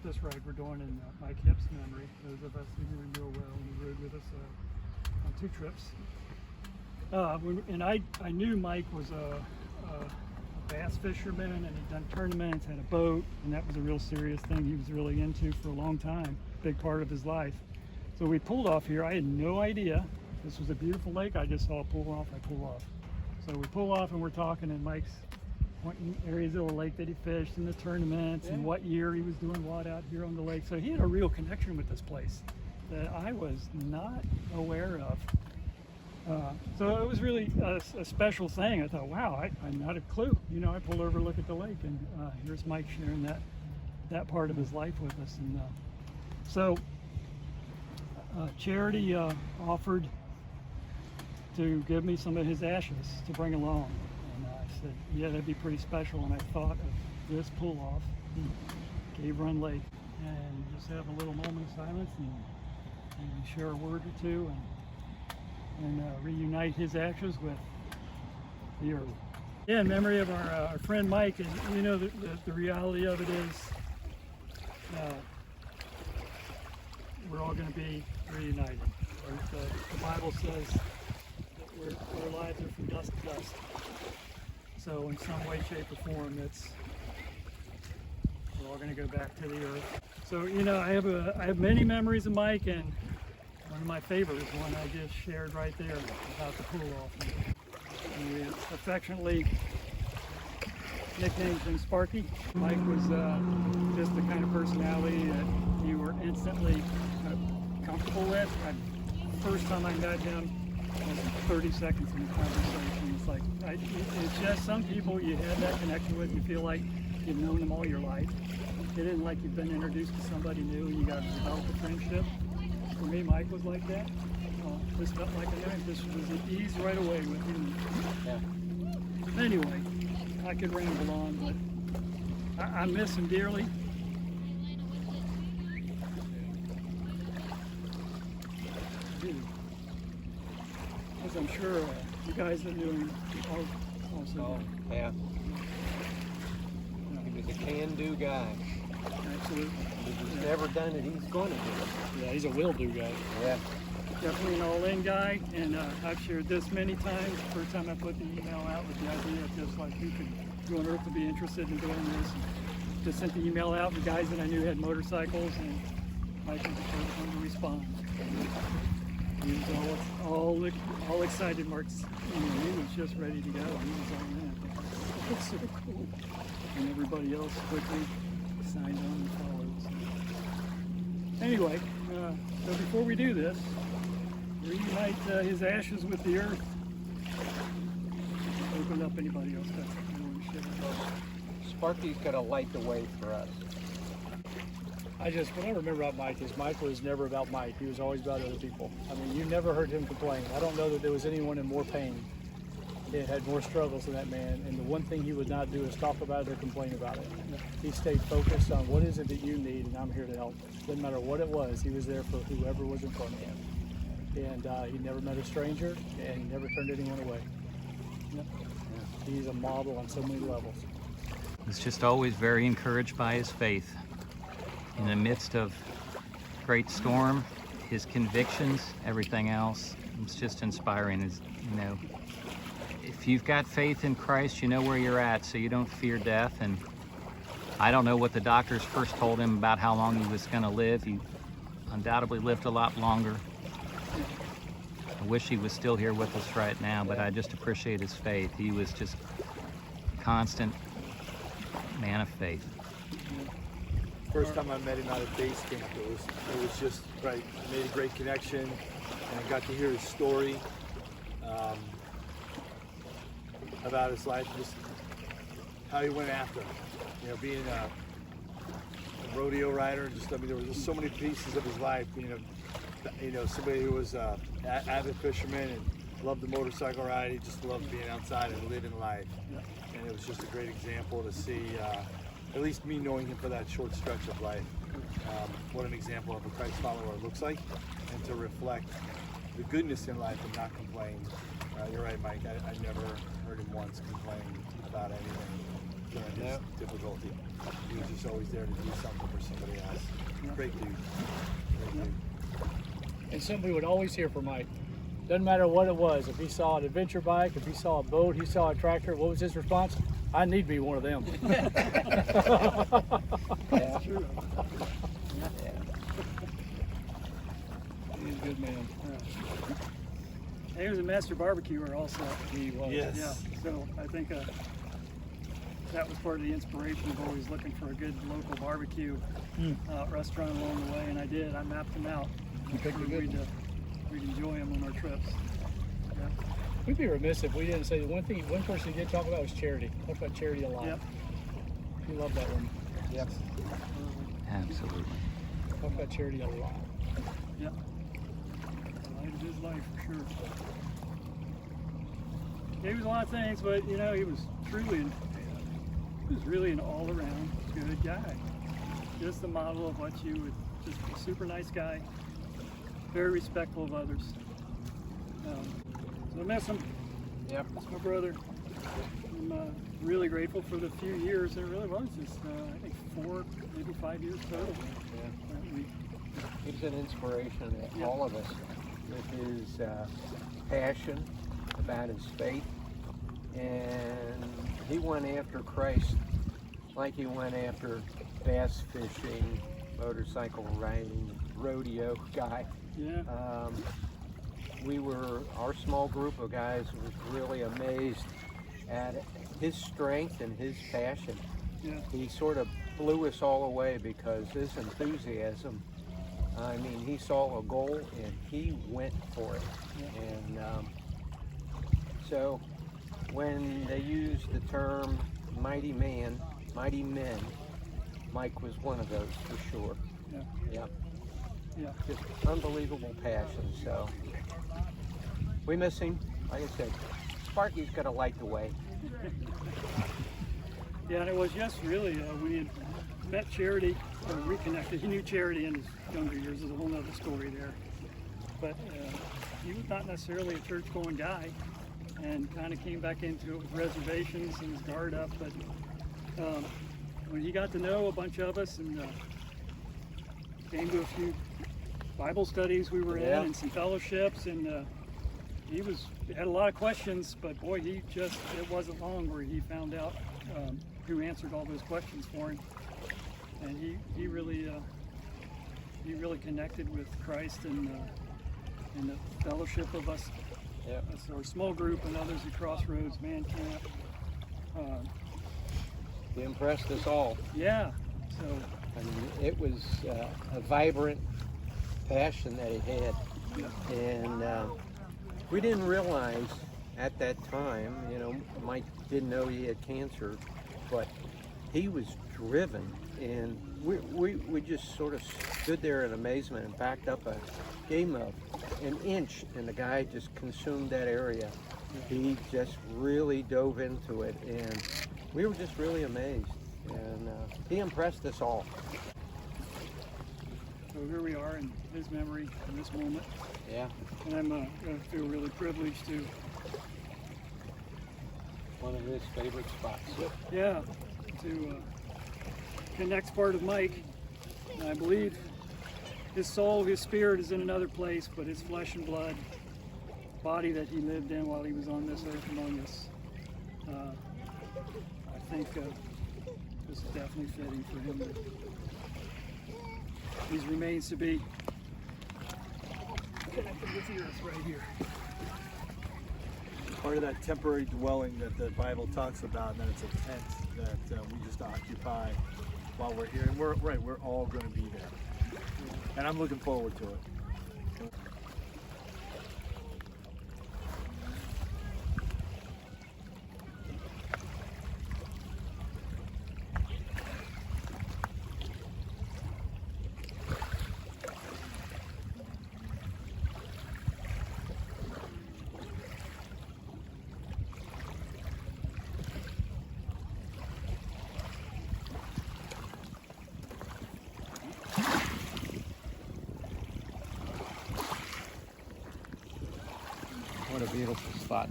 this ride we're doing in Mike Hipp's memory. Those of us who knew him real well, and he rode with us on 2 trips. And I knew Mike was a bass fisherman, and he'd done tournaments, had a boat, and that was a real serious thing he was really into for a long time, big part of his life. So we pulled off here. I had no idea. This was a beautiful lake. I just saw it pull off. I pull off. So we pull off and we're talking, and Mike's pointing areas of the lake that he fished in the tournaments and what year he was doing what out here on the lake. So he had a real connection with this place that I was not aware of. So it was really a special thing. I thought, wow, I not a clue. You know, I pulled over to look at the lake, and here's Mike sharing that part of his life with us. And so Charity offered to give me some of his ashes to bring along. And I said, yeah, that'd be pretty special. And I thought of this pull-off, Cave Run Lake, and just have a little moment of silence and share a word or two and reunite his ashes with the earth. Yeah, in memory of our friend Mike, and you know, the reality of it is we're all going to be reunited. The Bible says that our lives are from dust to dust. So in some way, shape, or form, we're all going to go back to the earth. So, you know, I have many memories of Mike, and one of my favorites is one I just shared right there about the pull-off. And we affectionately nicknamed him Sparky. Mike was just the kind of personality that you were instantly comfortable with. First time I met him, was 30 seconds in the conversation. It's like, it's just some people you have that connection with, you feel like you've known them all your life. It isn't like you've been introduced to somebody new and you got to develop a friendship. For me, Mike was like that. This felt like a knife. This was an ease right away with him. Yeah. Anyway, I could ramble on, but I miss him dearly. As I'm sure you guys that knew him also. Oh, yeah. He was a can-do guy. Absolutely. He's never done it, he's going to do it. Yeah, he's a will-do guy. Yeah. Definitely an all-in guy, and I've shared this many times. The first time I put the email out with the idea of just like who on earth would be interested in doing this. And just sent the email out to guys that I knew had motorcycles, and Mike was the first one to respond. He was all excited. Mark's, you know, he was just ready to go. He was on that. It's so cool. And everybody else quickly signed on and followed. So. Anyway, so before we do this, reunite his ashes with the earth. Open up anybody else got something they want to share. Sparky's going to light the way for us. What I remember about Mike is Mike was never about Mike. He was always about other people. I mean, you never heard him complain. I don't know that there was anyone in more pain that had more struggles than that man. And the one thing he would not do is talk about it or complain about it. He stayed focused on what is it that you need, and I'm here to help. Doesn't matter what it was. He was there for whoever was in front of him. And he never met a stranger, and he never turned anyone away. He's a model on so many levels. He was just always very encouraged by his faith. In the midst of great storm, his convictions, everything else, it's just inspiring. You know, if you've got faith in Christ, you know where you're at, so you don't fear death. And I don't know what the doctors first told him about how long he was going to live. He undoubtedly lived a lot longer. I wish he was still here with us right now, but I just appreciate his faith. He was just a constant man of faith. First time I met him out at base camp, it was just right. Made a great connection, and I got to hear his story about his life, just how he went after it. You know, being a rodeo rider, and just, I mean, there was just so many pieces of his life. You know, somebody who was an avid fisherman and loved the motorcycle ride. He just loved being outside and living life, and it was just a great example to see. At least me knowing him for that short stretch of life, what an example of a Christ follower looks like, and to reflect the goodness in life and not complain. You're right, Mike. I never heard him once complain about anything during his difficulty. He was just always there to do something for somebody else. Great dude. Great dude. And something we would always hear from Mike. Doesn't matter what it was. If he saw an adventure bike, if he saw a boat, he saw a tractor, what was his response? I need to be one of them. Yeah. True. He's a good man. He was a master barbecuer also. He was. Yes. Yeah, so I think that was part of the inspiration of always looking for a good local barbecue restaurant along the way, and I did. I mapped them out. You picked a good one. We'd enjoy them on our trips. Yeah. We'd be remiss if we didn't say the one person he did talk about was charity. Talked about charity a lot. Yep. He loved that one. Yep. Absolutely. Talked about charity a lot. Yep. The light of his life for sure. He was a lot of things, but you know, he was really an all-around good guy. Just the model of what you would, just a super nice guy, very respectful of others. So I miss him. Yep. That's my brother. I'm really grateful for the few years. It really was just, I think 4, maybe 5 years total. Yeah. He's an inspiration to all of us with his passion about his faith, and he went after Christ like he went after bass fishing, motorcycle riding, rodeo guy. Yeah. Our small group of guys was really amazed at his strength and his passion. Yeah. He sort of blew us all away because his enthusiasm, I mean, he saw a goal and he went for it. Yeah. And so when they used the term mighty man, mighty men, Mike was one of those for sure. Yeah. Yep. Yeah. Just unbelievable passion. So we miss him. Like I said, Sparky's got to light the way. Yeah, and it was just really, we had met Charity, or reconnected. He knew Charity in his younger years. There's a whole other story there. But he was not necessarily a church-going guy, and kind of came back into it with reservations and his guard up. But when he got to know a bunch of us and came to a few Bible studies we were in and some fellowships, and he had a lot of questions, but boy, it wasn't long where he found out who answered all those questions for him, and he really connected with Christ and the fellowship of us, our small group and others at Crossroads, Man Camp. He impressed us all. Yeah, so I mean, it was a vibrant passion that he had, and we didn't realize at that time, you know, Mike didn't know he had cancer, but he was driven, and we just sort of stood there in amazement and backed up a game of an inch, and the guy just consumed that area. He just really dove into it, and we were just really amazed, and he impressed us all. So here we are in his memory in this moment. Yeah. And I feel really privileged to, One of his favorite spots. to connect part of Mike. And I believe his soul, his spirit is in another place, but his flesh and blood, body that he lived in while he was on this earth among us, I think this is definitely fitting for him. He remains to be connected with the earth right here. Part of that temporary dwelling that the Bible talks about, and that it's a tent that we just occupy while we're here. And we're all going to be there. And I'm looking forward to it. What a beautiful spot.